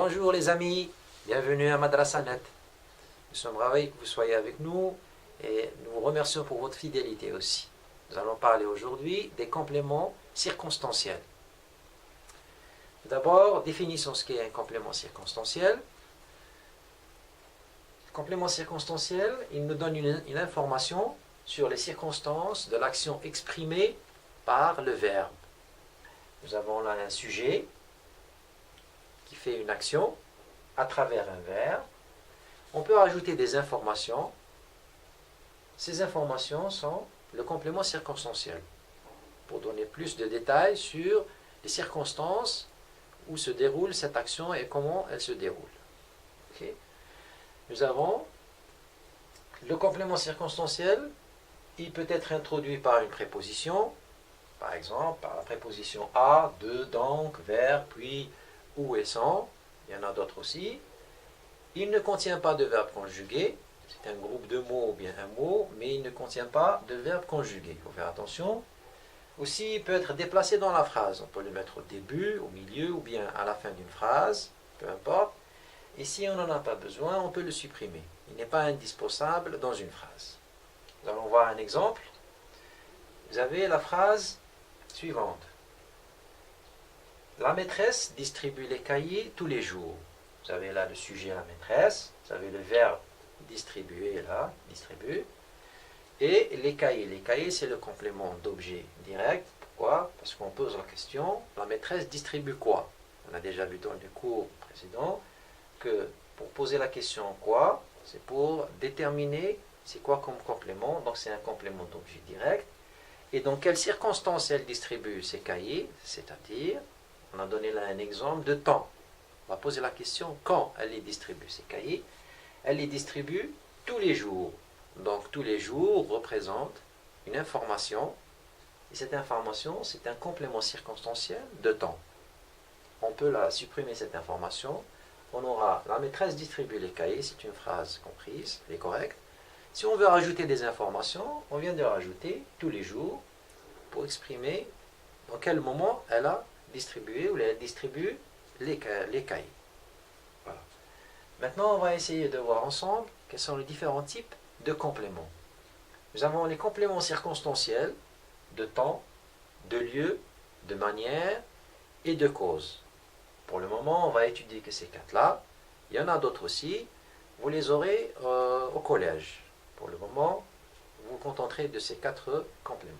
Bonjour les amis, bienvenue à Madrasa.net. Nous sommes ravis que vous soyez avec nous et nous vous remercions pour votre fidélité aussi. Nous allons parler aujourd'hui des compléments circonstanciels. D'abord, définissons ce qu'est un complément circonstanciel. Le complément circonstanciel, il nous donne une information sur les circonstances de l'action exprimée par le verbe. Nous avons là un sujet qui fait une action à travers un verbe. On peut ajouter des informations. Ces informations sont le complément circonstanciel pour donner plus de détails sur les circonstances où se déroule cette action et comment elle se déroule. Okay. Nous avons le complément circonstanciel. Il peut être introduit par une préposition, par exemple par la préposition à, de, donc, vers, puis, ou et sans. Il y en a d'autres aussi. Il ne contient pas de verbe conjugué. C'est un groupe de mots ou bien un mot, mais il ne contient pas de verbe conjugué. Il faut faire attention. Aussi, il peut être déplacé dans la phrase. On peut le mettre au début, au milieu ou bien à la fin d'une phrase, peu importe. Et si on n'en a pas besoin, on peut le supprimer. Il n'est pas indispensable dans une phrase. Nous allons voir un exemple. Vous avez la phrase suivante. La maîtresse distribue les cahiers tous les jours. Vous avez là le sujet la maîtresse. Vous avez le verbe distribuer là, distribue. Et les cahiers. Les cahiers, c'est le complément d'objet direct. Pourquoi? Parce qu'on pose la question, la maîtresse distribue quoi? On a déjà vu dans le cours précédent que pour poser la question quoi, c'est pour déterminer c'est quoi comme complément. Donc c'est un complément d'objet direct. Et dans quelles circonstances elle distribue ces cahiers? C'est-à-dire, on a donné là un exemple de temps. On va poser la question quand elle les distribue ces cahiers. Elle les distribue tous les jours. Donc tous les jours représentent une information. Et cette information, c'est un complément circonstanciel de temps. On peut la supprimer cette information. On aura la maîtresse distribue les cahiers, c'est une phrase comprise, elle est correcte. Si on veut rajouter des informations, on vient de rajouter tous les jours pour exprimer dans quel moment elle a distribué ou elle distribue les cahiers. Voilà. Maintenant, on va essayer de voir ensemble quels sont les différents types de compléments. Nous avons les compléments circonstanciels de temps, de lieu, de manière et de cause. Pour le moment, on va étudier que ces quatre-là. Il y en a d'autres aussi. Vous les aurez au collège. Pour le moment, vous vous contenterez de ces quatre compléments.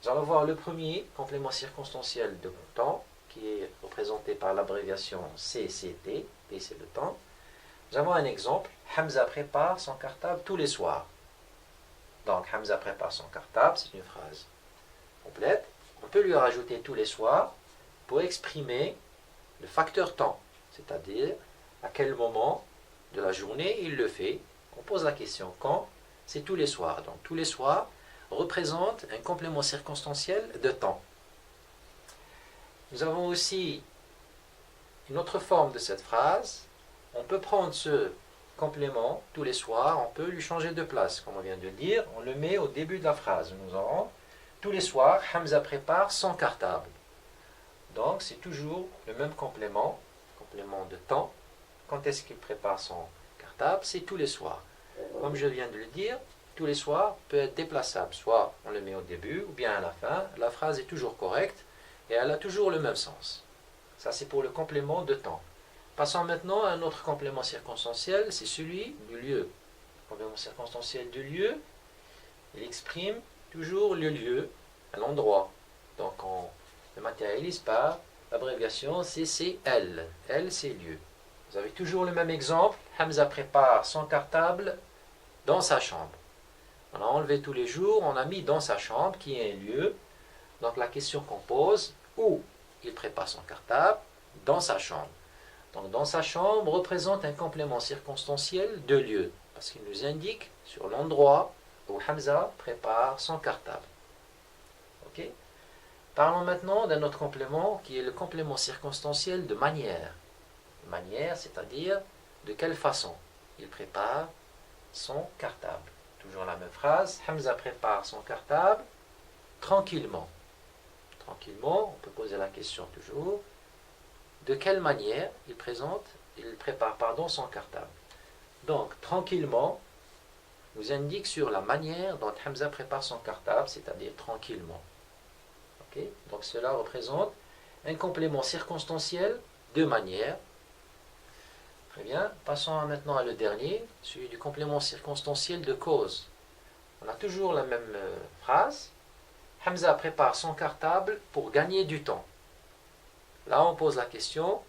Nous allons voir le premier complément circonstanciel de temps, qui est représenté par l'abréviation CCT. P, c'est le temps. Nous avons un exemple. Hamza prépare son cartable tous les soirs. Donc, Hamza prépare son cartable, c'est une phrase complète. On peut lui rajouter tous les soirs pour exprimer le facteur temps, c'est-à-dire à quel moment de la journée il le fait. On pose la question quand, c'est tous les soirs. Donc, tous les soirs représente un complément circonstanciel de temps. Nous avons aussi une autre forme de cette phrase. On peut prendre ce complément tous les soirs, on peut lui changer de place, comme on vient de le dire, on le met au début de la phrase. Nous aurons tous les soirs, Hamza prépare son cartable. Donc c'est toujours le même complément de temps. Quand est-ce qu'il prépare son cartable? C'est tous les soirs. Comme je viens de le dire, tous les soirs peut être déplaçable. Soit on le met au début ou bien à la fin. La phrase est toujours correcte et elle a toujours le même sens. Ça c'est pour le complément de temps. Passons maintenant à un autre complément circonstanciel, c'est celui du lieu. Le complément circonstanciel du lieu, il exprime toujours le lieu, l'endroit. Donc on le matérialise par l'abréviation CCL. L, c'est lieu. Vous avez toujours le même exemple. Hamza prépare son cartable dans sa chambre. On a enlevé tous les jours, on a mis dans sa chambre, qui est un lieu. Donc la question qu'on pose, où il prépare son cartable? Dans sa chambre. Donc dans sa chambre représente un complément circonstanciel de lieu, parce qu'il nous indique sur l'endroit où Hamza prépare son cartable. Ok? Parlons maintenant d'un autre complément qui est le complément circonstanciel de manière. Manière, c'est-à-dire de quelle façon il prépare son cartable. Toujours la même phrase, Hamza prépare son cartable tranquillement. Tranquillement, on peut poser la question toujours. de quelle manière il prépare son cartable. Donc, tranquillement, nous indique sur la manière dont Hamza prépare son cartable, c'est-à-dire tranquillement. Okay? Donc, cela représente un complément circonstanciel de manière. Très bien. Passons maintenant à le dernier, celui du complément circonstanciel de cause. On a toujours la même phrase. Hamza prépare son cartable pour gagner du temps. Là, on pose la question,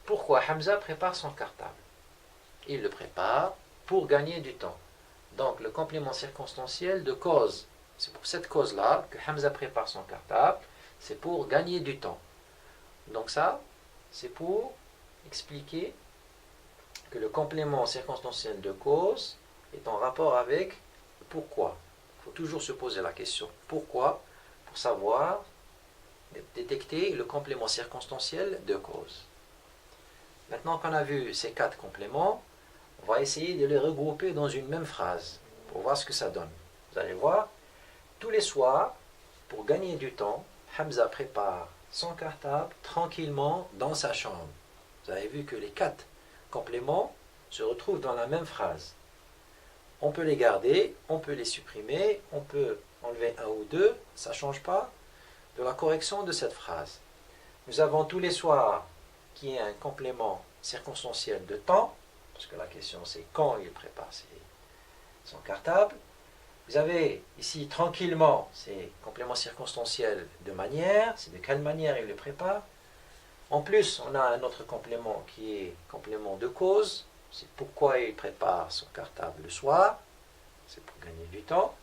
pourquoi Hamza prépare son cartable? Il le prépare pour gagner du temps. Donc, le complément circonstanciel de cause. C'est pour cette cause-là que Hamza prépare son cartable. C'est pour gagner du temps. Donc ça, c'est pour expliquer que le complément circonstanciel de cause est en rapport avec pourquoi. Il faut toujours se poser la question pourquoi, pour savoir détecter le complément circonstanciel de cause. Maintenant qu'on a vu ces 4 compléments, on va essayer de les regrouper dans une même phrase pour voir ce que ça donne. Vous allez voir, tous les soirs, pour gagner du temps, Hamza prépare son cartable tranquillement dans sa chambre. Vous avez vu que les 4 compléments se retrouvent dans la même phrase. On peut les garder, on peut les supprimer, on peut enlever un ou deux, ça ne change pas de la correction de cette phrase. Nous avons tous les soirs qui est un complément circonstanciel de temps, parce que la question c'est quand il prépare son cartable. Vous avez ici tranquillement, c'est complément circonstanciel de manière, c'est de quelle manière il le prépare. En plus, on a un autre complément qui est complément de cause, c'est pourquoi il prépare son cartable le soir, c'est pour gagner du temps.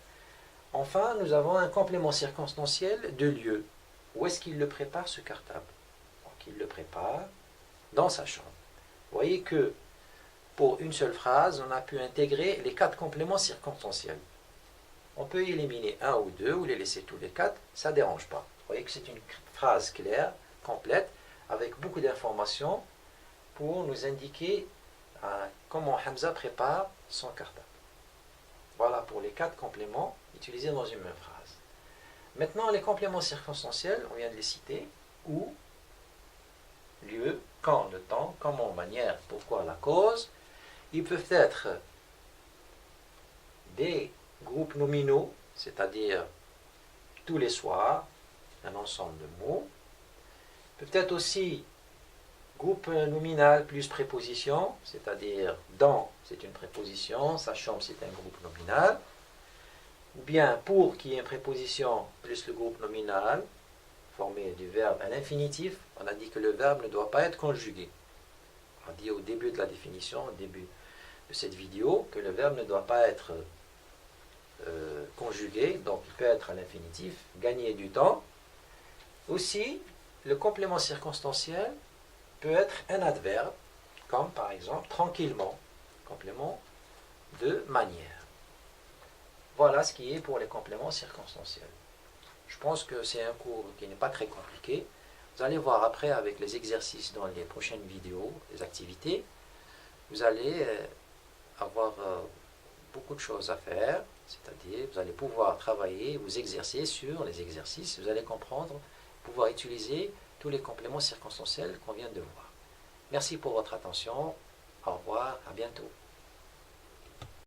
Enfin, nous avons un complément circonstanciel de lieu. Où est-ce qu'il le prépare ce cartable? Donc, il le prépare dans sa chambre. Vous voyez que pour une seule phrase, on a pu intégrer les 4 compléments circonstanciels. On peut éliminer un ou deux, ou les laisser tous les 4, ça ne dérange pas. Vous voyez que c'est une phrase claire, complète, avec beaucoup d'informations pour nous indiquer comment Hamza prépare son cartable. Voilà pour les 4 compléments utilisés dans une même phrase. Maintenant, les compléments circonstanciels, on vient de les citer. Où, lieu, quand, le temps, comment, manière, pourquoi, la cause. Ils peuvent être des groupes nominaux, c'est-à-dire tous les soirs, un ensemble de mots. Peut-être aussi groupe nominal plus préposition, c'est-à-dire dans, c'est une préposition, sa chambre, c'est un groupe nominal. Ou bien pour, qui est une préposition, plus le groupe nominal, formé du verbe à l'infinitif. On a dit que le verbe ne doit pas être conjugué. On a dit au début de la définition, au début de cette vidéo, que le verbe ne doit pas être conjugué, donc il peut être à l'infinitif, gagner du temps. Aussi, le complément circonstanciel peut être un adverbe, comme par exemple tranquillement, complément de manière. Voilà ce qui est pour les compléments circonstanciels. Je pense que c'est un cours qui n'est pas très compliqué. Vous allez voir après avec les exercices dans les prochaines vidéos, les activités, vous allez avoir beaucoup de choses à faire, c'est-à-dire vous allez pouvoir travailler, vous exercer sur les exercices, vous allez comprendre, pouvoir utiliser tous les compléments circonstanciels qu'on vient de voir. Merci pour votre attention. Au revoir, à bientôt.